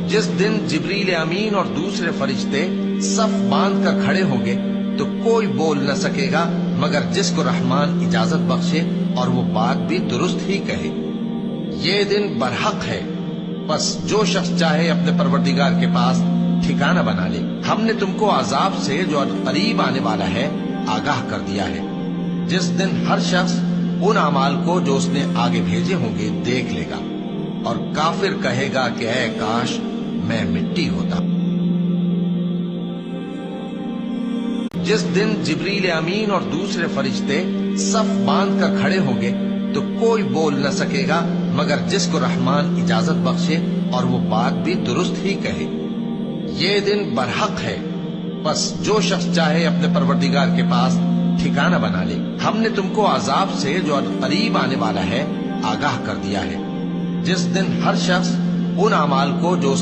जिस दिन जिब्रील अमीन और दूसरे फरिश्ते सफ बांध कर खड़े होंगे तो कोई बोल न सकेगा मगर जिसको रहमान इजाजत बख्शे और वो बात भी दुरुस्त ही कहे। ये दिन बरहक है, बस जो शख्स चाहे अपने परवरदिगार के पास ठिकाना बना ले। हमने तुमको अजाब से जो करीब आने वाला है आगाह कर दिया है, जिस दिन हर शख्स उन अमाल को जो उसने आगे भेजे होंगे देख लेगा और काफिर कहेगा कि ऐ काश मैं मिट्टी होता। जिस दिन जिब्रील अमीन और दूसरे फरिश्ते सफ बांध कर खड़े होंगे तो कोई बोल न सकेगा मगर जिसको रहमान इजाजत बख्शे और वो बात भी दुरुस्त ही कहे। ये दिन बरहक है, बस जो शख्स चाहे अपने परवरदिगार के पास ठिकाना बना ले। हमने तुमको अजाब से जो करीब आने वाला है आगाह कर दिया है, जिस दिन हर शख्स उन अमाल को जो